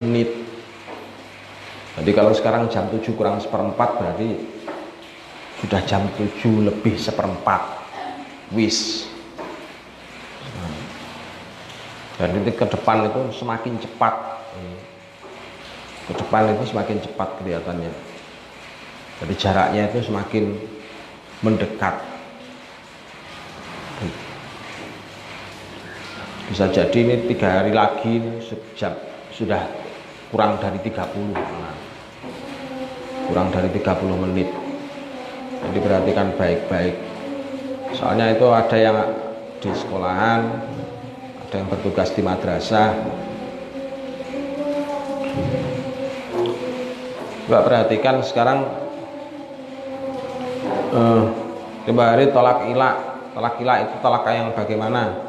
menit. Jadi kalau sekarang jam 7 kurang seperempat berarti sudah jam 7 lebih seperempat. Wis. Dan itu ke depan itu semakin cepat. Ke depan itu semakin cepat kelihatannya. Jadi jaraknya itu semakin mendekat. Bisa jadi ini 3 hari lagi sudah kurang dari 30 kurang dari 30 menit. Jadi perhatikan baik-baik. Soalnya itu ada yang di sekolahan, ada yang bertugas di madrasah. Coba perhatikan sekarang coba hari tolak ilah. Tolak ilah itu tolak yang bagaimana?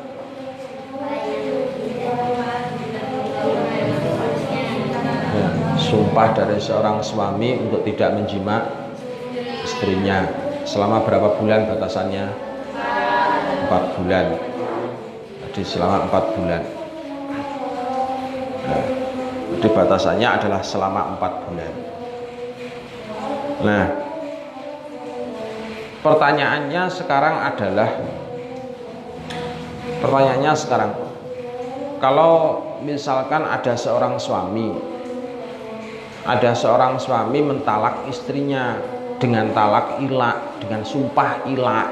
Sumpah dari seorang suami untuk tidak menjima istrinya selama berapa bulan batasannya? 4 bulan. Jadi selama 4 bulan. Nah, jadi batasannya adalah selama 4 bulan. Nah, pertanyaannya sekarang kalau misalkan ada seorang suami mentalak istrinya dengan talak ilak, dengan sumpah ilak,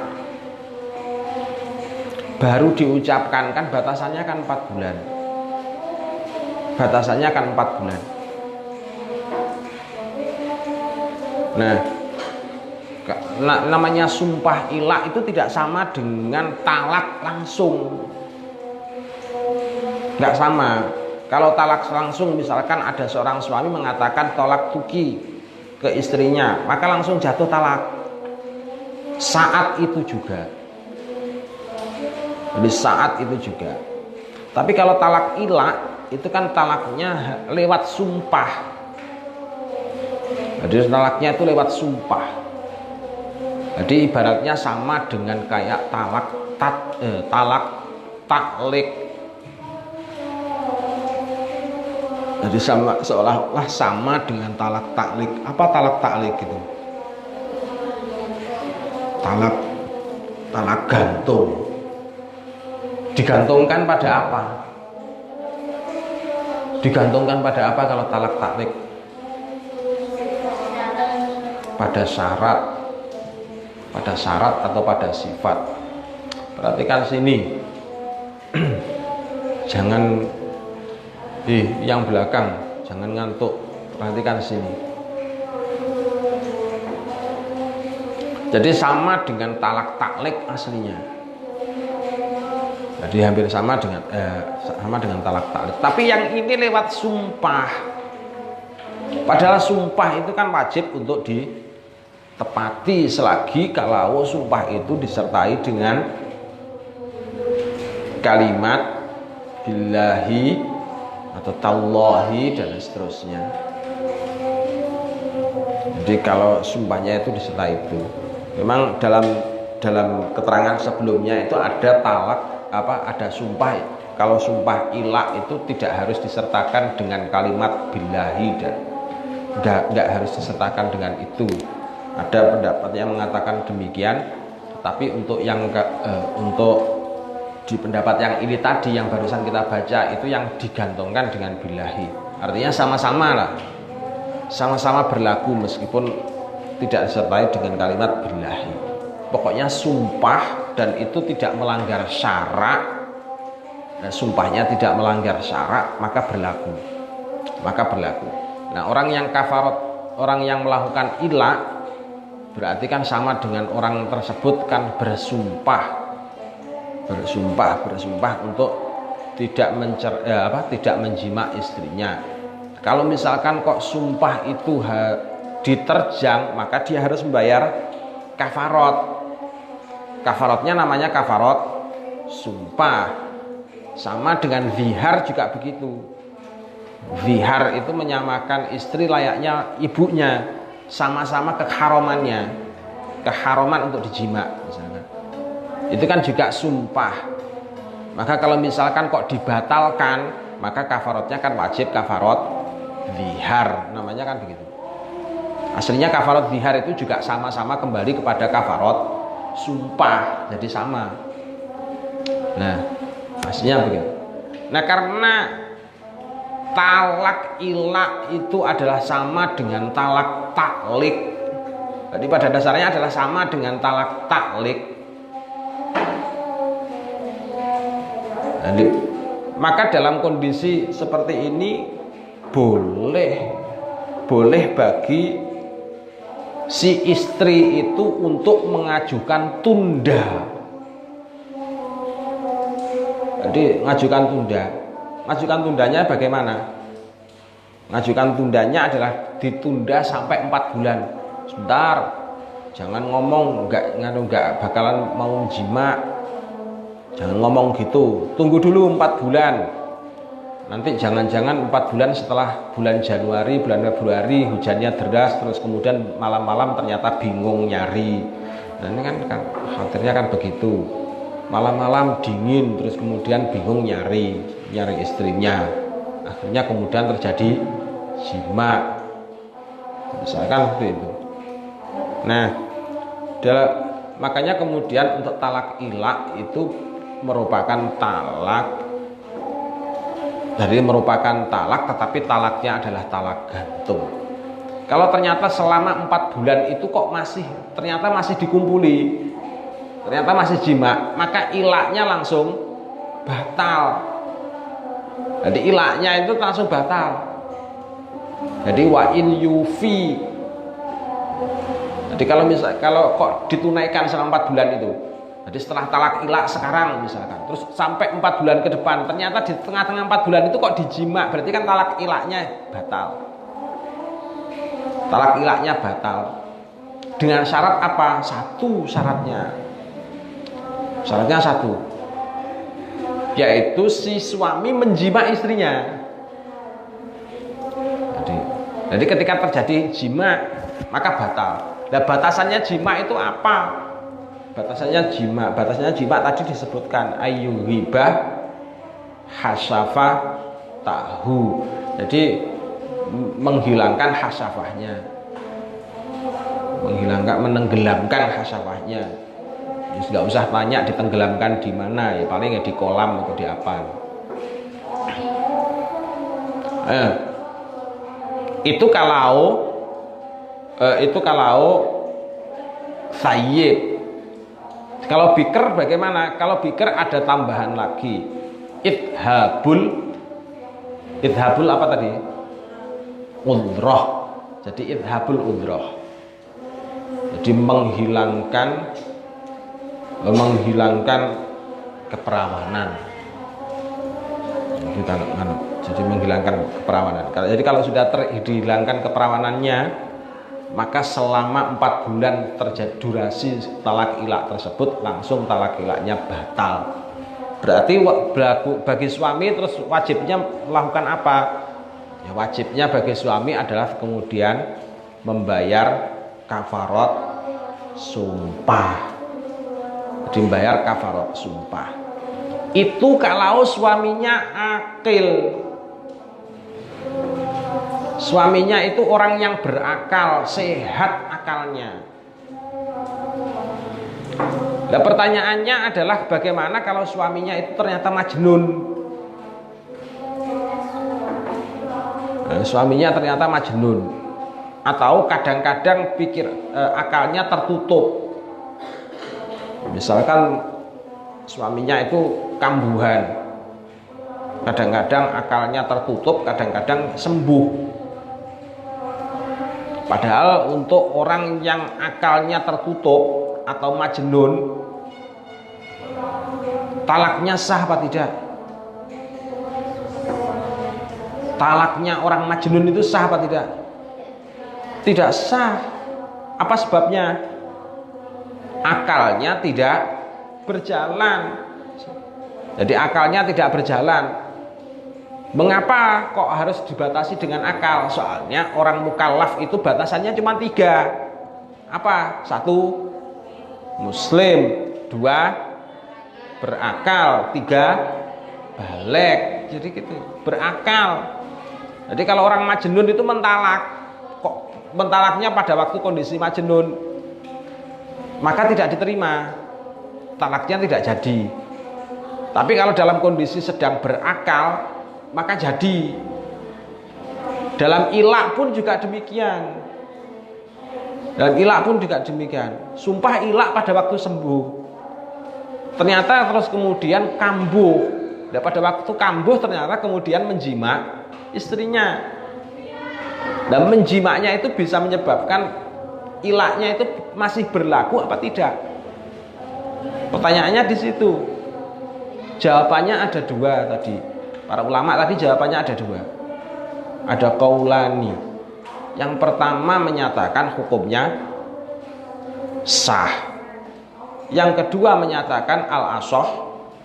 baru diucapkan, kan batasannya kan 4 bulan. Batasannya kan 4 bulan. Nah, namanya sumpah ilak itu tidak sama dengan talak langsung. Nggak sama. Kalau talak langsung, misalkan ada seorang suami mengatakan tolak tuki ke istrinya, maka langsung jatuh talak saat itu juga. Jadi saat itu juga. Tapi kalau talak ilak itu kan talaknya lewat sumpah. Jadi talaknya itu lewat sumpah. Jadi ibaratnya sama dengan kayak talak taklik. Jadi seolah-olah sama dengan talak taklik. Apa talak taklik itu? Talak gantung. Digantungkan pada apa? Digantungkan pada apa kalau talak taklik? Pada syarat atau pada sifat. Perhatikan sini. Jangan yang belakang jangan ngantuk, perhatikan sini. Jadi sama dengan talak taklik aslinya. Jadi hampir sama dengan talak taklik. Tapi yang ini lewat sumpah. Padahal sumpah itu kan wajib untuk ditepati selagi kalau sumpah itu disertai dengan kalimat billahi atau tallahi dan seterusnya. Jadi kalau sumpahnya itu disertai itu. Memang dalam keterangan sebelumnya itu ada ada sumpah. Kalau sumpah ilak itu tidak harus disertakan dengan kalimat billahi dan enggak harus disertakan dengan itu. Ada pendapat yang mengatakan demikian, tetapi untuk di pendapat yang ini tadi yang barusan kita baca itu yang digantungkan dengan billahi. Artinya sama-sama berlaku meskipun tidak disertai dengan kalimat billahi. Pokoknya sumpah dan itu tidak melanggar syarak. Nah, sumpahnya tidak melanggar syarak maka berlaku. Nah, orang yang melakukan ilak berarti kan sama dengan orang tersebut kan bersumpah untuk tidak menjima istrinya. Kalau misalkan kok sumpah itu diterjang, maka dia harus membayar kafarot. Kafarotnya namanya kafarot sumpah. Sama dengan zihar juga begitu. Zihar itu menyamakan istri layaknya ibunya, sama-sama keharaman untuk dijima misalnya. Itu kan juga sumpah. Maka kalau misalkan kok dibatalkan, maka kafarotnya kan wajib kafarot zihar, namanya kan begitu. Aslinya kafarat zihar itu juga sama-sama kembali kepada kafarat sumpah, jadi sama. Nah, aslinya begitu. Nah, karena talak ilak itu adalah sama dengan talak taklik, jadi pada dasarnya adalah sama dengan talak taklik. Jadi, maka dalam kondisi seperti ini boleh bagi si istri itu untuk mengajukan tunda. Jadi ngajukan tunda. Ngajukan tundanya bagaimana? Ngajukan tundanya adalah ditunda sampai 4 bulan. Sebentar, jangan ngomong nggak bakalan mau jima. Jangan ngomong gitu. Tunggu dulu 4 bulan. Nanti jangan-jangan 4 bulan setelah bulan Januari, bulan Februari hujannya deras, terus kemudian malam-malam ternyata bingung nyari. Nah ini kan khawatirnya kan begitu. Malam-malam dingin, terus kemudian bingung nyari istrinya. Akhirnya kemudian terjadi jima. Misalkan seperti itu. Nah, makanya kemudian untuk talak ilak itu merupakan talak. Jadi merupakan talak, tetapi talaknya adalah talak gantung. Kalau ternyata selama 4 bulan itu kok ternyata masih dikumpuli, ternyata masih jima, maka ilaknya langsung batal. Jadi ilaknya itu langsung batal. Jadi wa in yufi. Jadi kalau kok ditunaikan selama 4 bulan itu, jadi setelah talak ilak sekarang misalkan, terus sampai 4 bulan ke depan, ternyata di tengah-tengah 4 bulan itu kok dijima, berarti kan talak ilaknya batal. Talak ilaknya batal. Dengan syarat apa? Satu syaratnya. Syaratnya satu, yaitu si suami menjima istrinya. Jadi ketika terjadi jima, maka batal. Nah, batasannya jima itu apa? Batasannya jima tadi disebutkan ayu ghibah hasyafa tahu. Jadi menghilangkan hasyafahnya, menenggelamkan hasyafahnya. Jadi nggak usah tanya ditenggelamkan di mana, ya paling ya di kolam atau di apa. Itu kalau sayyib. Kalau biker bagaimana? Kalau biker ada tambahan lagi. Idhabul apa tadi? Udroh. Jadi idhabul udroh. Jadi menghilangkan keperawanan. Jadi menghilangkan keperawanan. Jadi kalau sudah dihilangkan keperawanannya, maka selama 4 bulan terjadi durasi talak ilak tersebut, langsung talak ilaknya batal. Berarti bagi suami terus wajibnya melakukan apa? Ya, wajibnya bagi suami adalah kemudian membayar kafarat sumpah. Jadi membayar kafarat sumpah. Itu kalau suaminya akil. Suaminya itu orang yang berakal, sehat akalnya. Nah, pertanyaannya adalah bagaimana kalau suaminya itu ternyata majnun? Nah, suaminya ternyata majnun, atau kadang-kadang akalnya tertutup. Misalkan suaminya itu kambuhan, kadang-kadang akalnya tertutup, kadang-kadang sembuh. Padahal untuk orang yang akalnya tertutup atau majnun, talaknya sah apa tidak? Talaknya orang majnun itu sah apa tidak? Tidak sah. Apa sebabnya? Akalnya tidak berjalan. Jadi akalnya tidak berjalan. Mengapa kok harus dibatasi dengan akal? Soalnya orang mukallaf itu batasannya cuma 3. Apa? 1, muslim. 2, berakal. 3, baligh. Jadi gitu, berakal. Jadi kalau orang majnun itu mentalak, kok mentalaknya pada waktu kondisi majnun, maka tidak diterima, talaknya tidak jadi. Tapi kalau dalam kondisi sedang berakal, maka jadi. Dalam ilak pun juga demikian. Dalam ilak pun juga demikian. Sumpah ilak pada waktu sembuh, ternyata terus kemudian kambuh. Dan pada waktu kambuh ternyata kemudian menjima istrinya. Dan menjimaknya itu bisa menyebabkan ilaknya itu masih berlaku apa tidak? Pertanyaannya di situ. Jawabannya ada dua tadi. Para ulama tadi jawabannya ada dua. Ada qaulani. Yang pertama menyatakan hukumnya sah. Yang kedua menyatakan al-ashah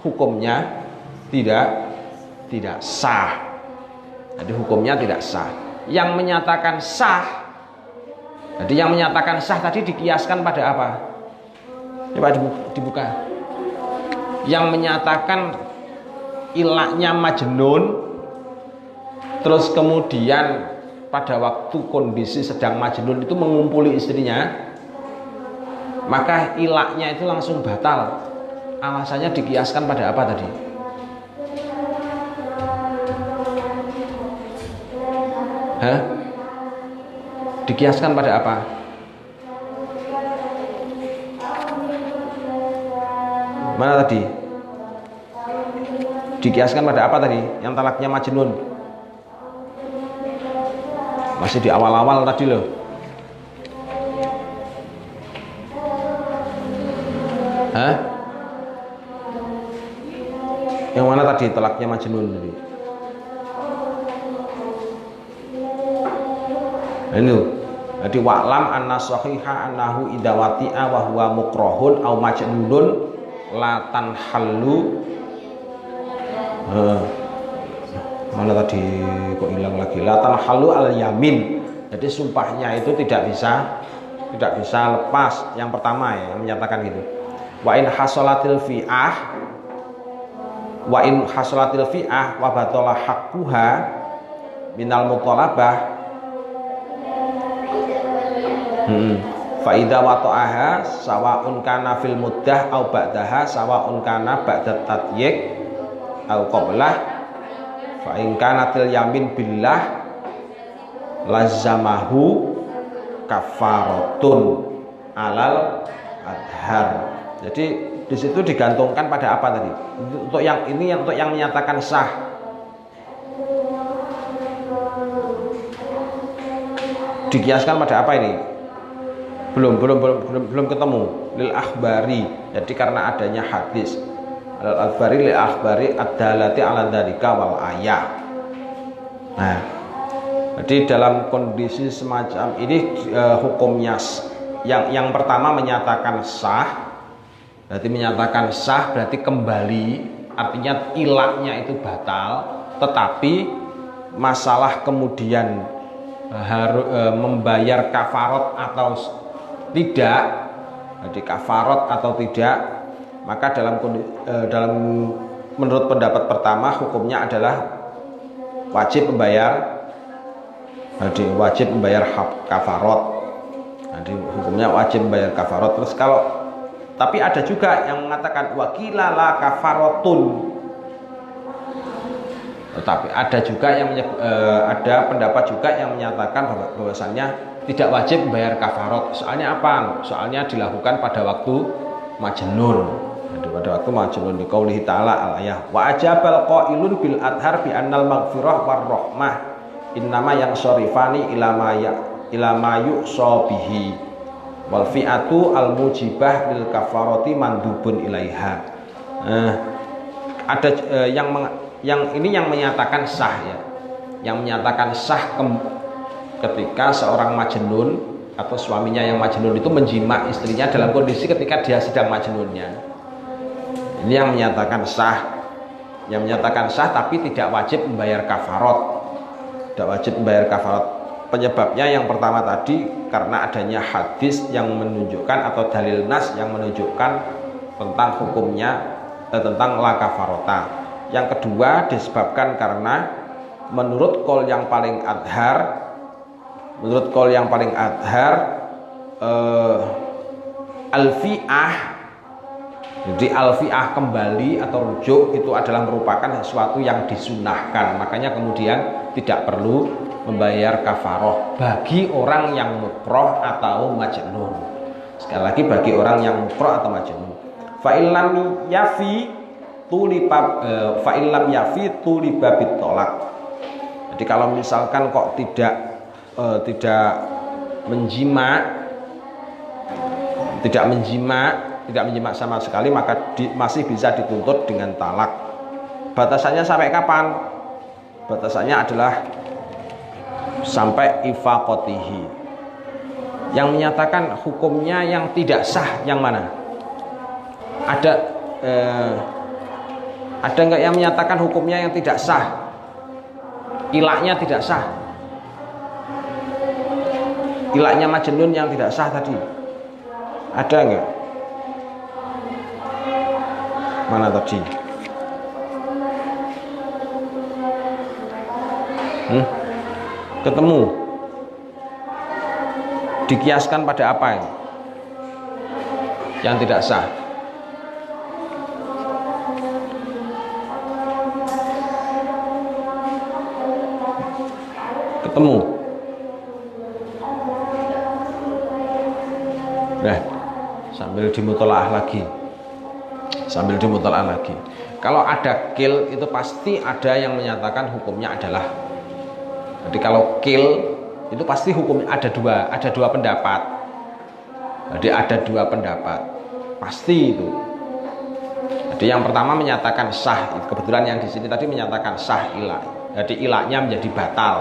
hukumnya tidak sah. Jadi hukumnya tidak sah. Yang menyatakan sah, jadi yang menyatakan sah tadi dikiaskan pada apa? Coba dibuka. Yang menyatakan ilaknya majnun, terus kemudian pada waktu kondisi sedang majnun itu mengumpuli istrinya, maka ilaknya itu langsung batal. Alasannya dikiaskan pada apa tadi? Hah? Dikiaskan pada apa? Mana tadi? Dikiaskan pada apa tadi? Yang talaknya majnun. Masih di awal-awal tadi loh. Hah? Yang mana tadi talaknya majnun tadi? Ini. Jadi wa'lam anna sahiha annahu idza wati'a wa huwa mukrahun aw majnunun la tanhallu. Mana tadi kok hilang lagi? La tanhallu al yamin. Jadi sumpahnya itu tidak bisa lepas. Yang pertama ya, yang menyatakan gitu. Wa in hasalatil fi'ah wa batala haqquha minal mutalabah fa idza wata'aha sawa'un kana fil muddah au ba'daha sawa'un kana ba'da tatyik au qablah fa in kanatil yamin billah lazamahu kafaratun alal adhar. Jadi di situ digantungkan pada apa tadi? Untuk yang ini, untuk yang menyatakan sah, dikiaskan pada apa ini? Belum ketemu. Lil akhbari. Jadi karena adanya hadis al akhbari lil akhbari ad-dalati ala dzalika wal ayah. Nah, jadi dalam kondisi semacam ini hukumnya yang pertama menyatakan sah. Berarti menyatakan sah berarti kembali, artinya ilaknya itu batal, tetapi masalah kemudian harus membayar kafarat atau tidak, jadi kafarat atau tidak, maka dalam menurut pendapat pertama hukumnya adalah wajib membayar, jadi wajib membayar kafarat. Jadi hukumnya wajib membayar kafarat. Terus tapi ada juga yang mengatakan wakilala kafaratun. Tetapi ada juga yang ada pendapat juga yang menyatakan bahwasannya tidak wajib membayar kafarat. Soalnya apa? Soalnya dilakukan pada waktu majnun. Jadi pada waktu majnun di qaulihi ta'ala al-ayah wa ajabal qailun bil adhar bi annal maghfirah war rahmah innama yang syarifani ila ma yu'sabihi wal fi'atu al mujibah lil kafarati mandubun ilaiha. Ada yang ini yang menyatakan sah ya. Yang menyatakan sah ketika seorang majnun atau suaminya yang majnun itu menjima istrinya dalam kondisi ketika dia sedang majnunnya. Ini yang menyatakan sah. Yang menyatakan sah tapi tidak wajib membayar kafarat. Tidak wajib membayar kafarat. Penyebabnya yang pertama tadi karena adanya hadis yang menunjukkan atau dalil nas yang menunjukkan tentang hukumnya tentang la kafarota. Yang kedua disebabkan karena menurut qaul yang paling adhar, al-fi'ah, jadi al-fi'ah kembali atau rujuk itu adalah merupakan sesuatu yang disunahkan, makanya kemudian tidak perlu membayar kafaroh bagi orang yang mukroh atau majnun. Sekali lagi, bagi orang yang mukroh atau majnun. Fa'ilam yafi tuliba bitolak. Jadi kalau misalkan kok tidak menjima sama sekali, maka masih bisa dituntut dengan talak. Batasannya sampai kapan? Batasannya adalah sampai ifaqatihi. Yang menyatakan hukumnya yang tidak sah yang mana? Ada nggak yang menyatakan hukumnya yang tidak sah? Ilaknya tidak sah. Ilaknya majnun yang tidak sah tadi. Ada nggak? Mana tadi? Ketemu. Dikiaskan pada apa ini? Yang tidak sah. Ketemu. Nah, sambil dimutolaah lagi. Kalau ada kil itu pasti ada yang menyatakan hukumnya adalah. Jadi kalau kil itu pasti hukumnya ada dua pendapat. Jadi ada dua pendapat. Pasti itu. Jadi yang pertama menyatakan sah. Kebetulan yang di sini tadi menyatakan sah ilah. Jadi ilahnya menjadi batal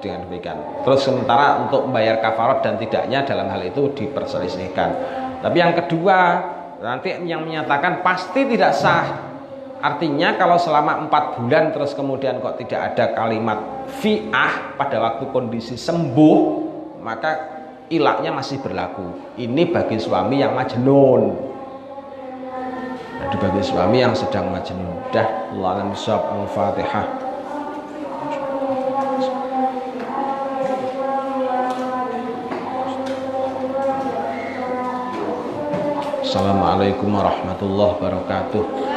dengan demikian. Terus sementara untuk membayar kafarat dan tidaknya dalam hal itu diperselisihkan. Tapi yang kedua nanti yang menyatakan pasti tidak sah. Artinya kalau selama 4 bulan terus kemudian kok tidak ada kalimat fi'ah pada waktu kondisi sembuh, maka ilaknya masih berlaku. Ini bagi suami yang majnun. Jadi bagi suami yang sedang majnun. Dah, Allahu a'lam. Al-Fatihah. Assalamualaikum warahmatullahi wabarakatuh.